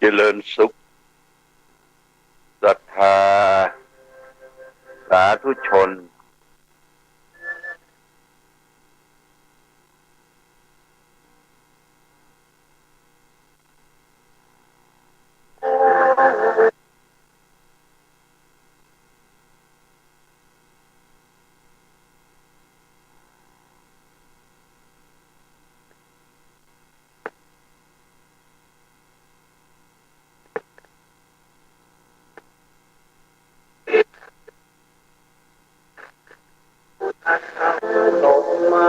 เจริญสุขศรัทธาสาธุชนลงมา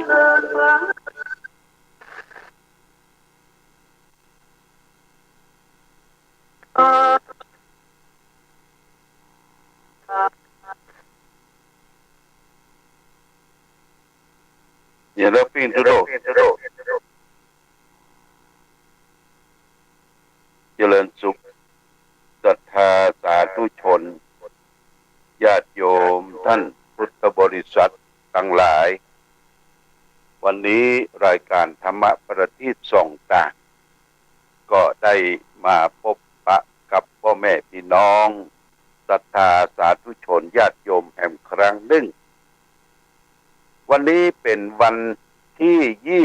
เดินมาอย่าเลิกปีนทุโรเจริญสุขศรัทธาสาธุชนญาติโยมท่านพุทธบริษัททั้งหลายวันนี้รายการธรรมะประทีปส่องตาก็ได้มาพบปะกับพ่อแม่พี่น้องศรัทธาสาธุชนญาติโยมแห่งครั้งหนึ่งวันนี้เป็นวันที่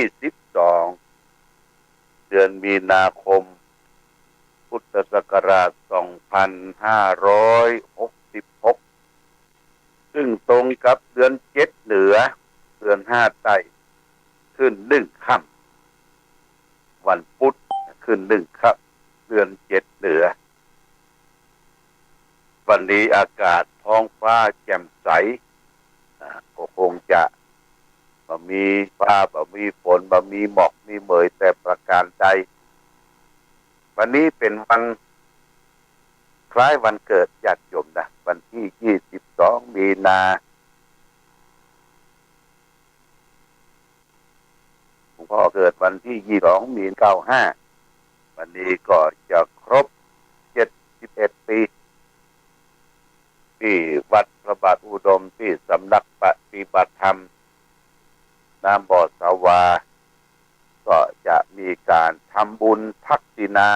22เดือนมีนาคมพุทธศักราช2566ซึ่งตรงกับเดือน7เหนือเดือน5ใต้ขึ้น1ค่ำวันพุธขึ้น1ค่ำเดือน7เหนือวันนี้อากาศท้องฟ้าแจ่มใสก็คงจะบ่มีฟ้าบ่มีฝนบ่มีหมอกมีเหมยแต่ประการใดวันนี้เป็นวันคล้ายวันเกิดญาติโยมนะวันที่22มีนาหลวงพ่อเกิดวันที่22มีนา95วันนี้ก็จะครบ71ปีที่วัดพระบาทอุดมที่สำนักปฏิบัติธรรมน้ำบ่อสาวาก็จะมีการทำบุญทักษิณา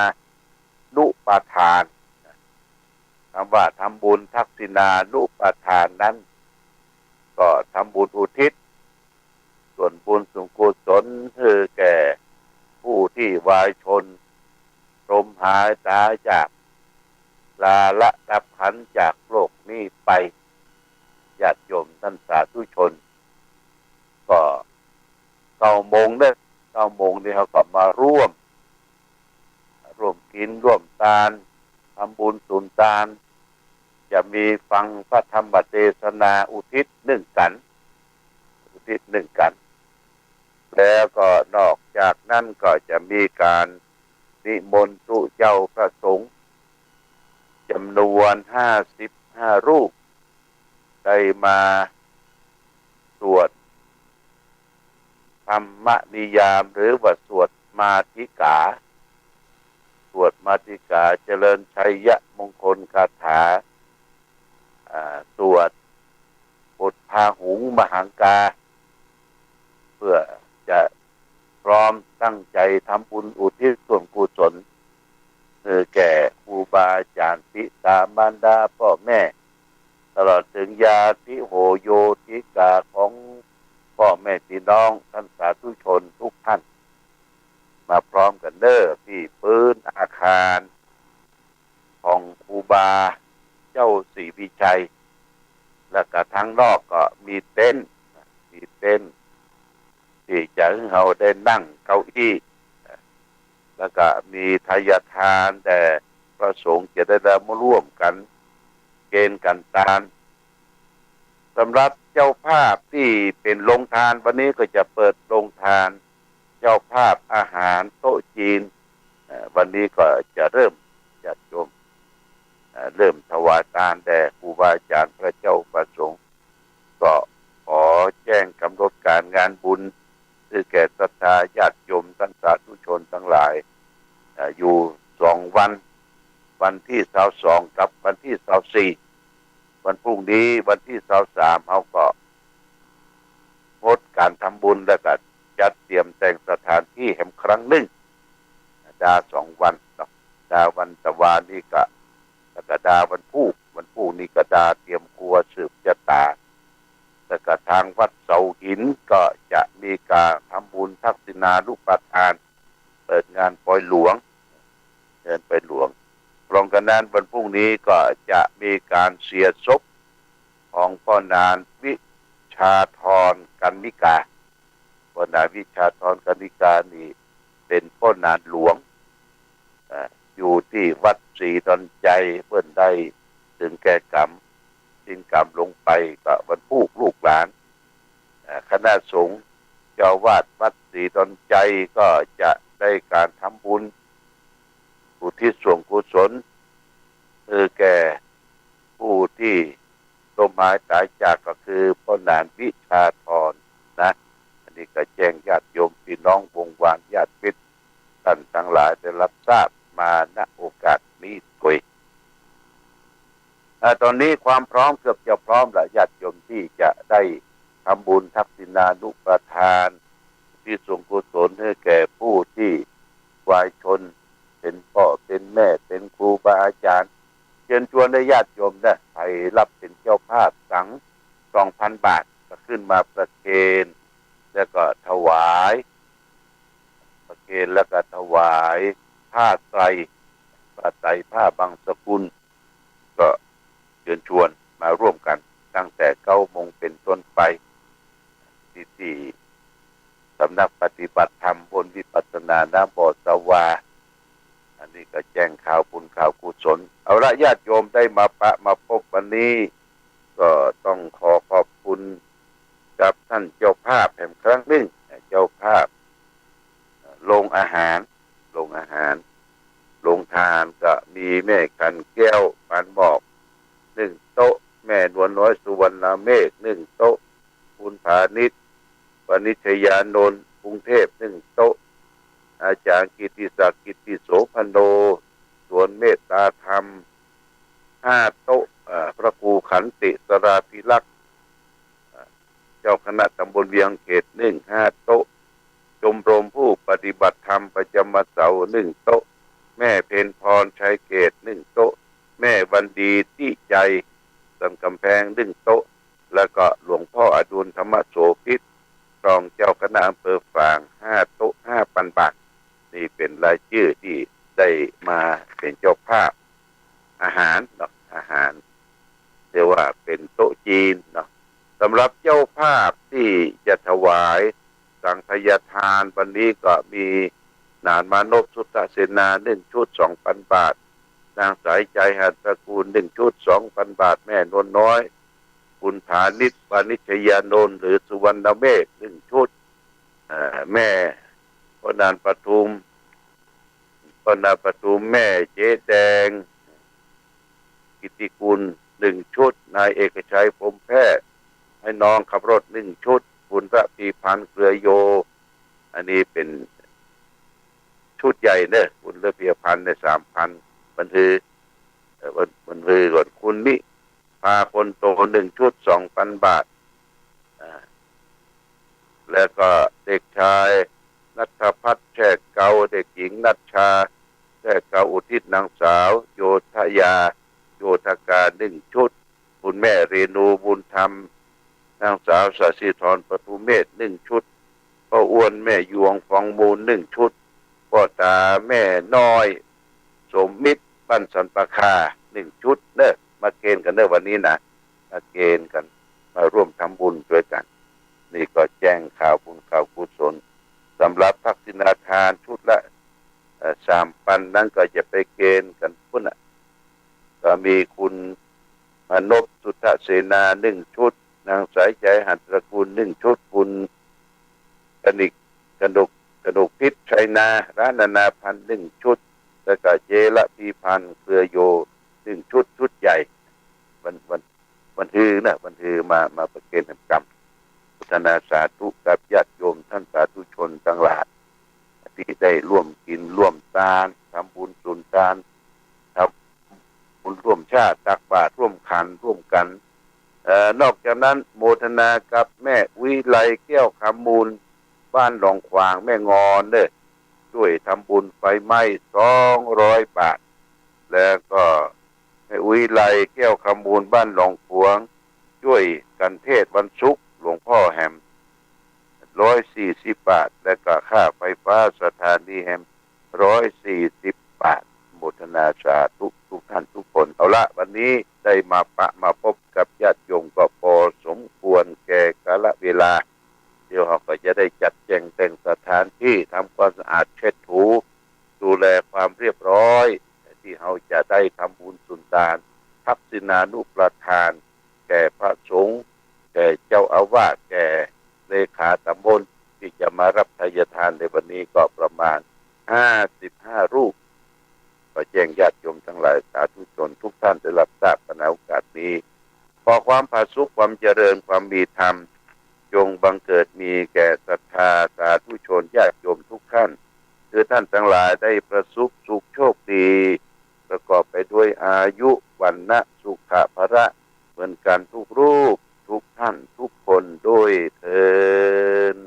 นุปทานคำว่าทำบุญทักษิณานุปทานนั้นก็ทำบุญอุทิศส่วนบุญส่วนกุศลคือแก่ผู้ที่วายชนพรหมหายตายจากลาละดับขันธ์จากโลกนี้ไปญาติโยมท่านสาธุชนก็9 โมงเนี่ย9 โมงนี่เขาก็มาร่วมกินร่วมทานทำบุญสุนทานจะมีฟังพระธรรมเทศนาอุทิศ1 กันแล้วก็นอกจากนั้นก็จะมีการนิมนต์พระเจ้าพระสงฆ์จำนวน55 รูปได้มาสวดธรรมนิยามหรือว่าสวดมาติกาเจริญชัยมงคลคาถาสวดพุทธาหุงมหังกาเพื่อจะพร้อมตั้งใจทำบุญอุทิศส่วนกุศลแก่ครูบาอาจารย์ปิตามารดาพ่อแม่ตลอดถึงญาติโหโยติกาของพ่อแม่พี่น้องท่านสาธุชนทุกท่านมาพร้อมกันเด้อที่พื้นอาคารของครูบาเจ้าศรีวิชัยแล้วก็ทั้งนอกก็มีเต็นท์ที่จะให้เราได้นั่งเก้าอี้แล้วก็มีทายทานแต่ประสงค์จะได้มาร่วมกันเกณฑ์กันตามสำหรับเจ้าภาพที่เป็นโรงทานวันนี้ก็จะเปิดโรงทานเจ้าภาพอาหารโต๊ะจีนวันนี้ก็จะเริ่มญาติโยมเริ่มถวายทานแด่ครูบาอาจารย์พระเจ้าประสงค์ก็ขอแจ้งกำหนดการงานบุญคือแก่ศรัทธาญาติโยมท่านสาธุชนทั้งหลายอยู่2 วันที่22กับวันที่24วันพรุ่งนี้วันที่23เขาก็งดการทำบุญแล้วก็จัดเตรียมแต่งสถานที่แห่งครั้งหนึ่ง2 วัน ดาวันตะวานี่กดาวันพูกนี่กดาเตรียมครัวสืบชะตาแต่กทางวัดเสาหินก็จะมีการทำบุญทักษิณานุปทานเปิดงานปล่อยหลวงเดินไปหลวงตรงกันนั้นวันพรุ่งนี้ก็จะมีการเสียศพของพ่อนานวิชาธรกันนิกาพ่อนานวิชาธรกันนิกานี่เป็นพ่อนานหลวงอยู่ที่วัดศรีดอนใจเพื่อนได้ถึงแก่กรรมสิ้นกรรมลงไปก็วันพูกลูกหลานคณะสงฆ์เจ้าวาดวัดศรีดอนใจก็จะได้การทำบุญอุทิศส่วนกุศลแก่ผู้ที่ล้มหายตายจากก็คือพ่อนานวิชาธรนะอันนี้ก็แจ้งญาติโยมพี่น้องวงวานญาติมิตรท่านทั้งหลายได้รับทราบมาณโอกาสนี้ด้วยตอนนี้ความพร้อมเกือบจะพร้อมแล้วญาติโยมที่จะได้ทำบุญทักษิณานุปทานที่ส่งกุศลให้แก่ผู้ที่วายชนเป็นพ่อเป็นแม่เป็นครูบาอาจารย์เชิญชวนให้ญาติโยมนะไปรับเป็นเจ้าภาพสัง 2,000 บาทก็ขึ้นมาประเคนแล้วก็ถวายประเคนแล้วก็ถวายผ้าไตรผ้าบางสกุลก็เชิญชวนมาร่วมกันตั้งแต่9 โมงเป็นต้นไปที่สำนักปฏิบัติธรรมบนวิปัสสนาน้ำบ่อสวาอันนี้ก็แจ้งข่าวบุญข่าวกุศลเอาละญาติโยมได้มาพบวันนี้ก็ต้องขอบคุณกับท่านเจ้าภาพแห่งครั้งหนึ่งเจ้าภาพโรงอาหารโรงทานก็มีแม่ขันแก้วปานบอก1 โต๊ะแม่นวลน้อยสุวรรณเมฆ1 โต๊ะคุณพาณิชย์วณิชยานนท์กรุงเทพ1 โต๊ะอาจารย์กิติศักดิ์กิติโสพโนสวนเมตตาธรรม5 โต๊ะพระครูขันติสราภิลักษ์เจ้าคณะตำบลเวียงเขต5 โต๊ะชมรมผู้ปฏิบัติธรรมประจำวันเสาร์1 โต๊ะแม่เพ็ญพรชัยเกต1 โต๊ะแม่วันดีที่ใจสันกำแพง1 โต๊ะแล้วก็หลวงพ่ออดุลธรรมโสภิตรองเจ้าคณะอำเภอฝาง5 โต๊ะ 5,000 บาทนี่เป็นรายชื่อที่ได้มาเป็นเจ้าภาพอาหารเนาะอาหารเรียกว่าเป็นโต๊ะจีนเนาะสำหรับเจ้าภาพที่จะถวายสังฆทานวันนี้ก็มีนานมานพสุตตเสนา1 ชุด 2,000 บาทนางสายใจหัตถกูล1 ชุด 2,000 บาทแม่นวลน้อยคุณฐานิชวานิชยานนท์หรือสุวรรณเมฆ1 ชุดแม่พ่อนานปทุมแม่เจ๊แดงกิติกุล1 ชุดนายเอกชัยพรหมแพทย์ให้น้องขับรถ1 ชุดคุณระพีพันธ์เครือโยอันนี้เป็นชุดใหญ่เนอะคุณระพีพันธ์ใน3,000บันทึกก่อนคุณนิพาคนโต1 ชุด 2,000 บาทแล้วก็เด็กชายณัฐพัฒน์แช่เกาเด็กหญิงณัชชาแช่เกาอุทิศนางสาวโยธการ1 ชุดคุณแม่เรนูบุญธรรมนางสาวสศิธรปทุมเมธ1 ชุดพ่ออ้วนแม่ยวงฟองมูล1 ชุดพ่อตาแม่น้อยสมมิตรปั้นสันปะคา1 ชุดเนอะมาเกณฑ์กันเนอะวันนี้นะมาเกณฑ์กันมาร่วมทำบุญด้วยกันนี่ก็แจ้งข่าวบุญข่าวกุศลสำหรับทักษิณาทานชุดละ3,000นั้นก็จะไปเกณฑ์กันพุ่นก็มีคุณมนพสุทธเสนา1 ชุดนางสายใจหัตถกูล1 ชุดคุณกนกพิษชัยนาร้านนานาพันธ์1 ชุดแล้วก็เจละพีพันธ์เครือโย1 ชุดใหญ่วันฮือนะวันฮือมาประเคนกรรมพัฒนาสาธุกับญาติโยมท่านสาธุชนทั้งหลายที่ได้ร่วมกินร่วมทานทำบุญสุนทานทำบุญร่วมชาติตักบาตรร่วมขันร่วมกันนอกจากนั้นโมทนากับแม่วิไลแก้วคำมูลบ้านหนองขวางแม่งอนเด้อ ช่วยทำบุญไฟไหม้200 บาทแล้วก็ให้วิไลแก้วคำมูลบ้านหลองขวงช่วยกันเทศวันศุกร์หลวงพ่อแฮม140 บาทและก็ค่าไฟฟ้าสถานีแฮม140 บาทโมทนาสาธุทุกท่านทุกคนเอาละวันนี้ได้มาพบกับญาติโยมก็พอสมควรแก่กาลเวลาเดี๋ยวเราก็จะได้จัดแจงแต่งสถานที่ทำความสะอาดเช็ดถูดูแลความเรียบร้อยที่เราจะได้ทำบุญสุนทานทักษิณานุประทานแก่พระสงฆ์แก่เจ้าอาวาสแก่เลขาตำบลที่จะมารับทายทานในวันนี้ก็ประมาณ55 รูปก็แจ้งญาติโยมทั้งหลายสาธุชนทุกท่านได้รับทราบในโอกาสนี้ขอความผาสุกความเจริญความมีธรรมจงบังเกิดมีแก่ศรัทธาสาธุชนญาติโยมทุกท่านคือท่านทั้งหลายได้ประสบสุขโชคดีประกอบไปด้วยอายุวันนะสุขะภระเหมือนกันทุกรูปทุกท่านทุกคนด้วยเถิด